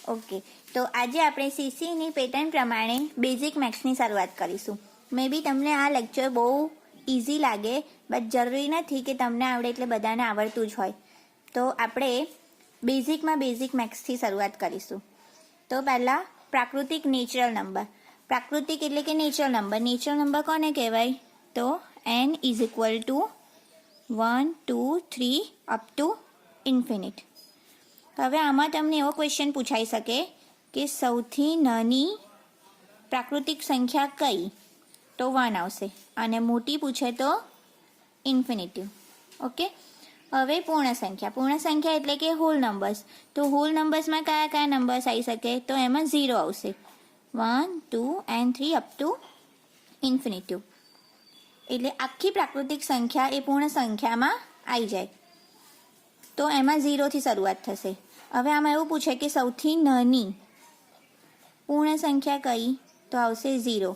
Okay, તો આજે આપણે સીસીની પેટર્ન પ્રમાણે બેઝિક મેથ્સની શરૂઆત કરીશું. મે બી તમને આ લેક્ચર બહુ ઇઝી લાગે, બટ જરૂરી નથી કે તમને આવડે એટલે બધાને આવડતું જ હોય. તો આપણે બેઝિકમાં બેઝિક મેથ્સથી શરૂઆત કરીશું. તો પહેલાં પ્રાકૃતિક નેચરલ નંબર. પ્રાકૃતિક એટલે કે નેચરલ નંબર. નેચરલ નંબર કોને કહેવાય? તો n is equal to 1, 2, 3 up to infinite. હવે આમાં તમને એવો ક્વેશ્ચન પૂછાઈ શકે કે સૌથી નાની પ્રાકૃતિક સંખ્યા કઈ? તો 1 આવશે. અને મોટી પૂછે તો ઇન્ફિનિટિવ. ઓકે, હવે પૂર્ણ સંખ્યા. પૂર્ણ સંખ્યા એટલે કે હોલ નંબર્સ. તો હોલ નંબર્સમાં કયા કયા નંબર્સ આવી શકે? તો એમાં 0 આવશે. 1, 2 and 3 અપ ટુ ઇન્ફિનિટિવ. એટલે આખી પ્રાકૃતિક સંખ્યા એ પૂર્ણ સંખ્યામાં આવી જાય. તો એમાં 0થી શરૂઆત થશે. હવે આમાં એવું પૂછે કે સૌથી નાની પૂર્ણ સંખ્યા કઈ? તો આવશે 0.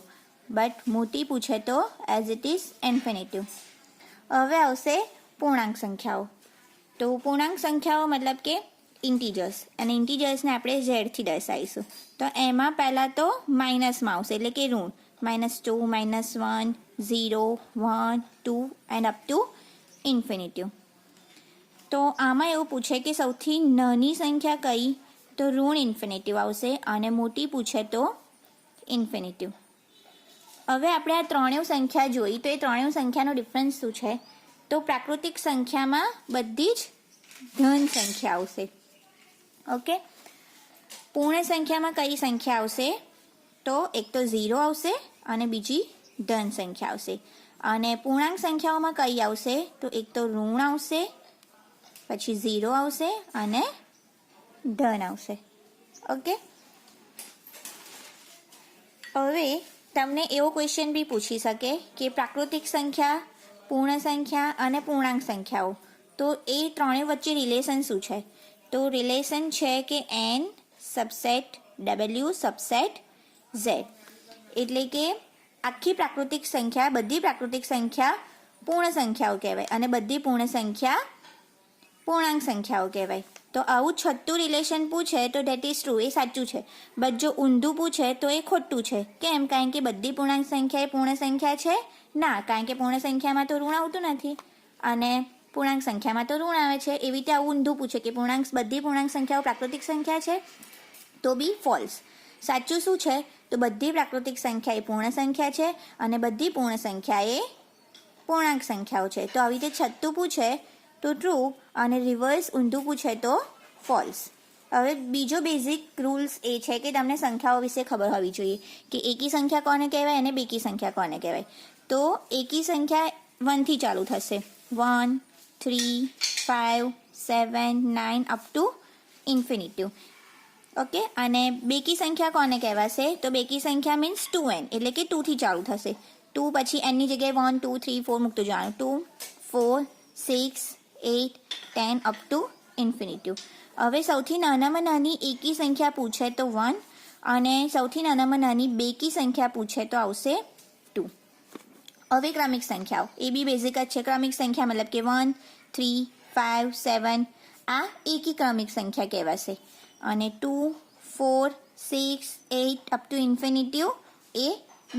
બટ મોટી પૂછે તો એઝ ઇટ ઇઝ ઇન્ફિનિટિવ. હવે આવશે પૂર્ણાંક સંખ્યાઓ. તો પૂર્ણાંક સંખ્યાઓ મતલબ કે ઇન્ટીજર્સ, અને ઇન્ટીજર્સને આપણે ઝેડથી દર્શાવીશું. તો એમાં પહેલાં તો માઇનસમાં આવશે એટલે કે ઋણ. -2, -1, 0, 1, 2 એન્ડ અપ ટુ ઇન્ફિનિટિવ. તો આમાં એવું પૂછે કે સૌથી નાની સંખ્યા કઈ? તો ઋણ ઇન્ફિનિટિવ આવશે, અને મોટી પૂછે તો ઇન્ફિનિટિવ. હવે આપણે આ ત્રણેય સંખ્યા જોઈ, તો એ ત્રણેય સંખ્યાનો ડિફરન્સ શું છે? તો પ્રાકૃતિક સંખ્યામાં બધી જ ધન સંખ્યા આવશે. ઓકે, પૂર્ણ સંખ્યામાં કઈ સંખ્યા આવશે? તો એક તો 0 આવશે અને બીજી ધન સંખ્યા આવશે. અને પૂર્ણાંક સંખ્યાઓમાં કઈ આવશે? તો એક તો ઋણ આવશે, પછી 0 આવશે અને ધન આવશે. ઓકે, હવે તમને એવો ક્વેશ્ચન બી પૂછી શકે કે પ્રાકૃતિક સંખ્યા, પૂર્ણ સંખ્યા અને પૂર્ણાંક સંખ્યાઓ, તો એ ત્રણેય વચ્ચે રિલેશન શું છે? તો રિલેશન છે કે n subset w subset z. એટલે કે આખી પ્રાકૃતિક સંખ્યા, બધી પ્રાકૃતિક સંખ્યા પૂર્ણ સંખ્યાઓ કહેવાય અને બધી પૂર્ણ સંખ્યા પૂર્ણાંક સંખ્યાઓ કહેવાય. તો આવું છઠ્ઠું રિલેશન પૂછે તો ધેટ ઇઝ ટ્રુ, એ સાચું છે. બટ જો ઊંધું પૂછે તો એ ખોટું છે. કેમ? કારણ કે બધી પૂર્ણાંક સંખ્યા એ પૂર્ણ સંખ્યા છે? ના, કારણ કે પૂર્ણ સંખ્યામાં તો ઋણ આવતું નથી અને પૂર્ણાંક સંખ્યામાં તો ઋણ આવે છે. એવી રીતે આવું ઊંધું પૂછે કે બધી પૂર્ણાંક સંખ્યાઓ પ્રાકૃતિક સંખ્યા છે? તો બી ફોલ્સ. સાચું શું છે? તો બધી પ્રાકૃતિક સંખ્યા એ પૂર્ણ સંખ્યા છે અને બધી પૂર્ણ સંખ્યા એ પૂર્ણાંક સંખ્યાઓ છે. તો આવી રીતે છઠ્ઠું પૂછે તો ટ્રુ અને રિવર્સ ઊંધું પૂછે તો ફોલ્સ. હવે બીજો બેઝિક રૂલ્સ એ છે કે તમને સંખ્યાઓ વિશે ખબર હોવી જોઈએ કે એકી સંખ્યા કોને કહેવાય અને બેકી સંખ્યા કોને કહેવાય. તો એકી સંખ્યા 1 થી ચાલુ થશે. 1, 3, 5, 7, 9 અપ ટુ ઇન્ફિનિટિવ. ઓકે, અને બેકી સંખ્યા કોને કહેવાશે? તો બેકી સંખ્યા મીન્સ 2n, એટલે કે 2 થી ચાલુ થશે. 2 પછી nની જગ્યાએ 1, 2, 3, 4 મૂકતું જવાનું. 2, 4, 6, 8, 10 અપ ટુ ઇન્ફિનિટિવ. હવે સૌથી નાનામાં નાની એકી સંખ્યા પૂછે તો 1 અને સૌથી નાનામાં નાની બેકી સંખ્યા પૂછે તો આવશે 2. હવે ક્રમિક સંખ્યાઓ એ બી બેઝિક જ છે. ક્રમિક સંખ્યા મતલબ કે 1, 3, 5, 7 આ એકી ક્રમિક સંખ્યા કહેવાશે. અને 2, 4, 6, 8 અપ ટુ ઇન્ફિનિટિવ એ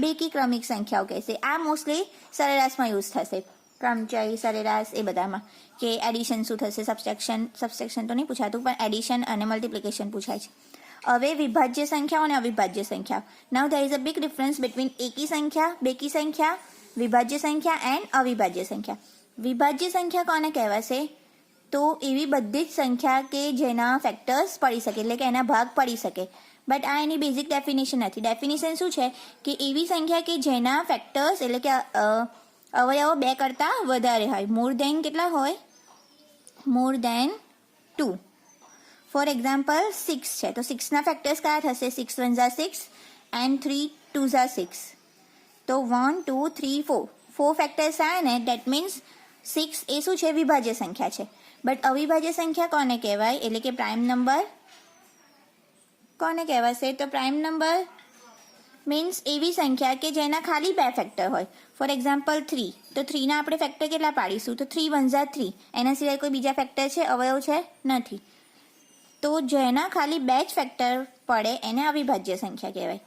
બેકી ક્રમિક સંખ્યાઓ કહેશે. આ મોસ્ટલી સરેરાશમાં યુઝ થશે. ક્રમચય, સરેરાશ એ બધામાં કે એડિશન શું થશે, સબસ્ટ્રેક્શન તો નહીં પૂછાતું, પણ એડિશન અને મલ્ટિપ્લિકેશન પૂછાય છે. હવે વિભાજ્ય સંખ્યાઓ અને અવિભાજ્ય સંખ્યા. Now there is a big difference between એકી સંખ્યા, બેકી સંખ્યા, વિભાજ્ય સંખ્યા એન્ડ અવિભાજ્ય સંખ્યા. વિભાજ્ય સંખ્યા કોને કહેવાશે? તો એવી બધી જ સંખ્યા કે જેના ફેક્ટર્સ પડી શકે, એટલે કે એના ભાગ પડી શકે. બટ આ એની બેઝિક ડેફિનેશન નથી. ડેફિનેશન શું છે કે એવી સંખ્યા કે જેના ફેક્ટર્સ એટલે કે અવયવો 2 કરતાં વધારે હોય. મોર દેન કેટલા હોય? મોર દેન 2. ફોર એક્ઝામ્પલ 6 છે તો 6ના ફેક્ટર્સ કયા થશે? 6 1 ઝા 6 એન્ડ 3 2 ઝા 6. તો 1, 2, 3, 4 4 ફેક્ટર્સ આવે ને, દેટ મીન્સ 6 એ શું છે? વિભાજ્ય સંખ્યા છે. બટ અવિભાજ્ય સંખ્યા કોને કહેવાય? એટલે કે પ્રાઇમ નંબર કોને કહેવાશે? તો પ્રાઇમ નંબર મીન્સ એવી સંખ્યા કે જેના ખાલી 2 ફેક્ટર હોય. ફોર એક્ઝામ્પલ 3, તો 3ના આપણે ફેક્ટર કેટલા પાડીશું? તો 3 1 ઝા 3. એના સિવાય કોઈ બીજા ફેક્ટર છે, અવયવ છે? નથી. તો જેના ખાલી 2 જ ફેક્ટર પડે એને અવિભાજ્ય સંખ્યા કહેવાય.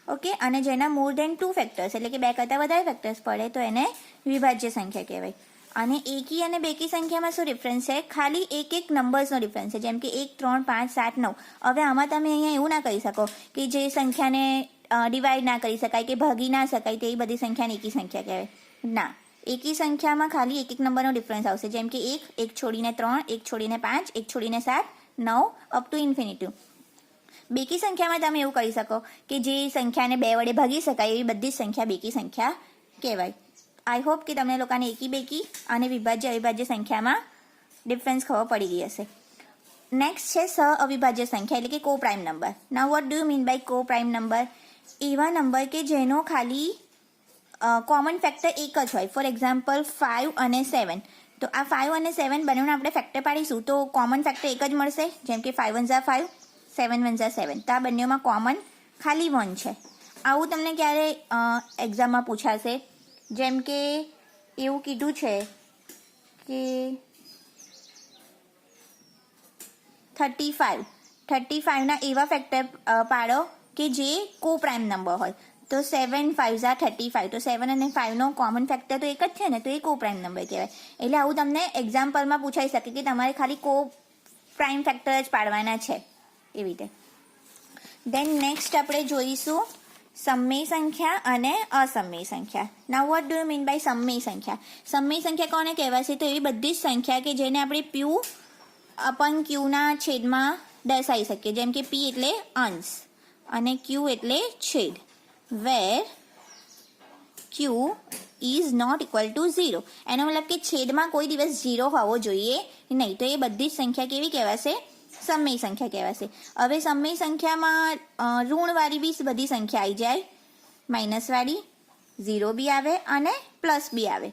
ઓકે, અને જેના મોર દેન 2 ફેક્ટર્સ એટલે કે 2 કરતાં વધારે ફેક્ટર્સ પડે તો એને વિભાજ્ય સંખ્યા કહેવાય. અને એકી અને બેકી સંખ્યામાં શું ડિફરન્સ છે? ખાલી એક નંબર્સનો ડિફરન્સ છે, જેમ કે 1, 3, 5, 7, 9. હવે આમાં તમે અહીંયા એવું ના કહી શકો કે જે સંખ્યાને ડિવાઈડ ના કરી શકાય કે ભાગી ના શકાય તેવી બધી સંખ્યાને એકી સંખ્યા કહેવાય. ના, એકી સંખ્યામાં ખાલી એક નંબરનો ડિફરન્સ આવશે, જેમ કે 1 છોડીને 3, 1 છોડીને 5, 1 છોડીને 7, 9 અપ ટુ ઇન્ફિનિટી. બેકી સંખ્યામાં તમે એવું કરી શકો કે જે સંખ્યાને 2 વડે ભાગી શકાય એવી બધી જ સંખ્યા બેકી સંખ્યા કહેવાય. આઈ હોપ કે તમને લોકોને એકી બેકી અને વિભાજ્ય અવિભાજ્ય સંખ્યામાં ડિફરન્સ ખબર પડી ગઈ હશે. નેક્સ્ટ છે સહ અવિભાજ્ય સંખ્યા એટલે કે coprime number. Now what do you mean by coprime number? એવા નંબર કે જેનો ખાલી કોમન ફેક્ટર એક જ હોય. ફોર એક્ઝામ્પલ 5 અને 7. તો આ 5 અને 7 બંનેને આપણે ફેક્ટર પાડીશું તો કોમન ફેક્ટર એક જ મળશે, જેમ કે 5 1 = 5, 7 1 = 7. તો આ બંનેમાં કોમન ખાલી 1 છે. આવું તમને ક્યારે એક્ઝામમાં પૂછાશે, જેમ કે એવું કીધું છે કે 35ના એવા ફેક્ટર પાડો કે જે કો પ્રાઇમ નંબર હોય. તો 7 5 = 35. તો 7 અને 5નો કોમન ફેક્ટર તો એક જ છે ને, તો એ કો પ્રાઇમ નંબર કહેવાય. એટલે આવું તમને એક્ઝામ્પલમાં પૂછાઈ શકે કે તમારે ખાલી કો પ્રાઇમ ફેક્ટર જ પાડવાના છે એવી રીતે. દેન નેક્સ્ટ આપણે જોઈશું સમમેય સંખ્યા અને અસમમેય સંખ્યા. Now what do you mean by સમમેય સંખ્યા? સમમેય સંખ્યા કોને કહેવાશે? તો એવી બધી જ સંખ્યા કે જેને આપણે P અપન Qના છેદમાં દર્શાવી શકીએ, જેમ કે P એટલે અંશ અને Q એટલે છેદ, where Q is not equal to 0. એનો મતલબ કે છેદમાં કોઈ દિવસ 0 હોવો જોઈએ નહીં. તો એ બધી જ સંખ્યા કેવી કહેવાશે? સમમેય સંખ્યા કહેવાશે. હવે સમમેય સંખ્યામાં ઋણવાળી બી બધી સંખ્યા આવી જાય, માઇનસવાળી 0 બી આવે અને પ્લસ બી આવે.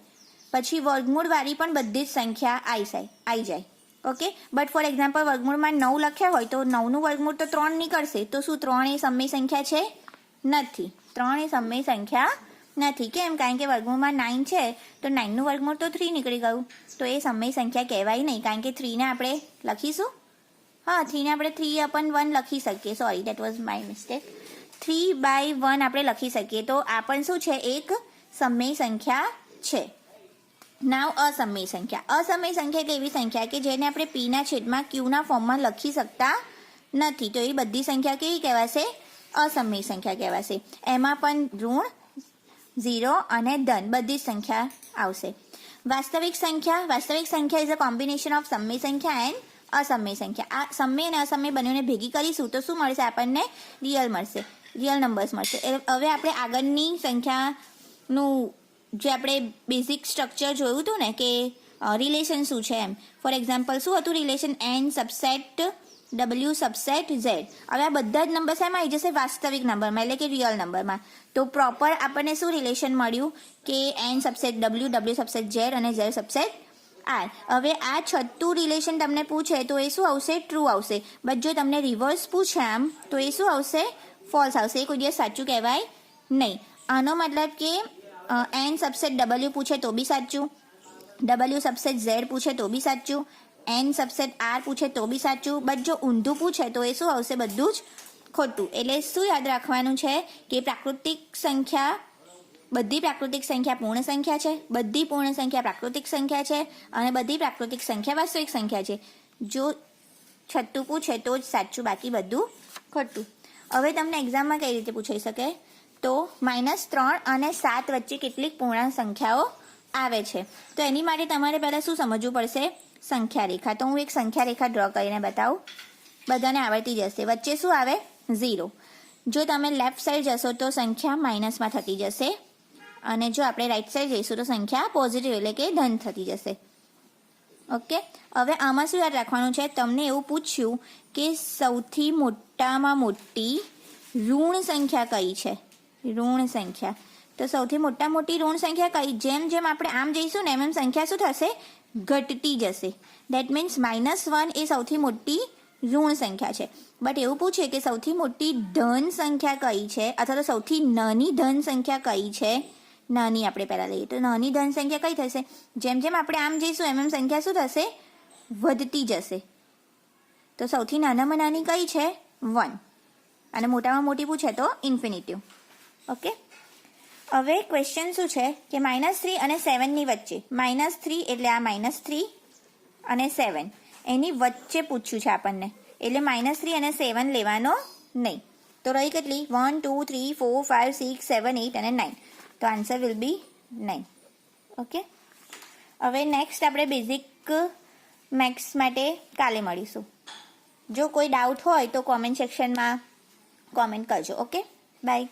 પછી વર્ગમૂળવાળી પણ બધી જ સંખ્યા આવી જાય. ઓકે, બટ ફોર એક્ઝામ્પલ વર્ગમૂળમાં 9 લખ્યા હોય તો 9નું વર્ગમૂળ તો 3 નીકળશે. તો શું 3 એ સમમેય સંખ્યા છે? નથી. 3 એ સમમેય સંખ્યા નથી. કેમ? કારણ કે વર્ગમૂળમાં 9 છે તો 9નું વર્ગમૂળ તો 3 નીકળી ગયું. તો એ સમમેય સંખ્યા કહેવાય નહીં, કારણ કે 3ને આપણે લખીશું. હા, 3ને આપણે 3/1 લખી શકીએ. Sorry, that was my mistake. 3/1 આપણે લખી શકીએ. તો આ પણ શું છે? એક સમમેય સંખ્યા છે. નાવ અસમમેય સંખ્યા. અસમમેય સંખ્યા એટલે એવી સંખ્યા કે જેને આપણે Pના છેદમાં Qના ફોર્મમાં લખી શકતા નથી. તો એ બધી સંખ્યા કેવી કહેવાશે? અસમમેય સંખ્યા કહેવાશે. એમાં પણ ઋણ, 0 અને ધન બધી જ સંખ્યા આવશે. વાસ્તવિક સંખ્યા ઇઝ અ કોમ્બિનેશન ઓફ સમમેય સંખ્યા એન્ડ અસમમેય સંખ્યા. આ સમમેય અને અસમમેય બંનેને ભેગી કરીશું તો શું મળશે? આપણને રિયલ નંબર્સ મળશે. હવે આપણે આગળની સંખ્યાનું જે આપણે બેઝિક સ્ટ્રક્ચર જોયું હતું ને કે રિલેશન શું છે એમ. ફોર એક્ઝામ્પલ શું હતું relation? n subset w subset z. હવે આ બધા જ નંબર એમાં આવી જશે વાસ્તવિક નંબરમાં એટલે કે રિયલ નંબરમાં. તો પ્રોપર આપણને શું રિલેશન મળ્યું કે n subset w subset z અને z સબસેટ r. હવે આ છઠ્ઠું રિલેશન તમને પૂછે તો એ શું આવશે? ટ્રુ આવશે. બટ જો તમને રિવર્સ પૂછે આમ તો એ શું આવશે? ફોલ્સ આવશે. એ કોઈ દિવસ સાચું કહેવાય નહીં. આનો મતલબ કે n સબસેટ w પૂછે તો બી સાચું, w સબસેટ z પૂછે તો બી સાચું, n સબસેટ r પૂછે તો બી સાચું. બટ જો ઊંધું પૂછે તો એ શું આવશે? બધું જ ખોટું. એટલે શું યાદ રાખવાનું છે કે બધી પ્રાકૃતિક સંખ્યા પૂર્ણ સંખ્યા છે, બધી પૂર્ણ સંખ્યા પ્રાકૃતિક સંખ્યા છે અને બધી પ્રાકૃતિક સંખ્યા વાસ્તવિક સંખ્યા છે. જો છઠ્ઠું પૂછે તો જ સાચું, બાકી બધું ખોટું. હવે તમને એક્ઝામમાં કઈ રીતે પૂછાઈ શકે? તો -3 અને 7 વચ્ચે કેટલીક પૂર્ણાંક સંખ્યાઓ આવે છે. તો એની માટે તમારે પહેલાં શું સમજવું પડશે? સંખ્યા રેખા. તો હું એક સંખ્યા રેખા ડ્રો કરીને બતાવું, બધાને આવડતી જશે. વચ્ચે શું આવે? 0. જો તમે લેફ્ટ સાઈડ જશો તો સંખ્યા માઇનસમાં થતી જશે અને જો આપણે રાઈટ સાઈડ જઈશું તો સંખ્યા પોઝિટિવ એટલે કે ધન થતી જશે. ઓકે, હવે આમાં શું યાદ રાખવાનું છે? તમને એવું પૂછ્યું કે સૌથી મોટામાં મોટી ઋણ સંખ્યા કઈ છે? ઋણ સંખ્યા. તો સૌથી મોટી ઋણ સંખ્યા કઈ? જેમ જેમ આપણે આમ જઈશું ને એમ સંખ્યા શું થશે? ઘટતી જશે. દેટ મીન્સ -1 એ સૌથી મોટી ઋણ સંખ્યા છે. બટ એવું પૂછે કે સૌથી મોટી ધન સંખ્યા કઈ છે અથવા તો સૌથી નાની ધન સંખ્યા કઈ છે? નાની આપણે પહેલા લઈએ તો નાની ધન સંખ્યા કઈ થશે? જેમ જેમ આપણે આમ જઈશું એમ સંખ્યા શું થશે? વધતી જશે. તો તો સૌથી નાનામાં નાની કઈ છે? 1. અને મોટામાં મોટી પૂછે તો ઇન્ફિનિટિવ. ઓકે, હવે ક્વેશ્ચન શું છે કે -3 અને 7 ની વચ્ચે, -3 એટલે આ -3 અને 7 એની વચ્ચે પૂછ્યું છે આપણને, એટલે -3 અને 7 લેવાનો નહીં. તો રહી કેટલી? 1 2 3 4 5 6 7 8 અને 9. તો આન્સર વિલ બી 9. ઓકે, હવે નેક્સ્ટ આપણે બેઝિક મેથ્સ માટે કાલે મળીશું. જો કોઈ ડાઉટ હોય તો કોમેન્ટ સેક્શનમાં કોમેન્ટ કરજો. Okay, by.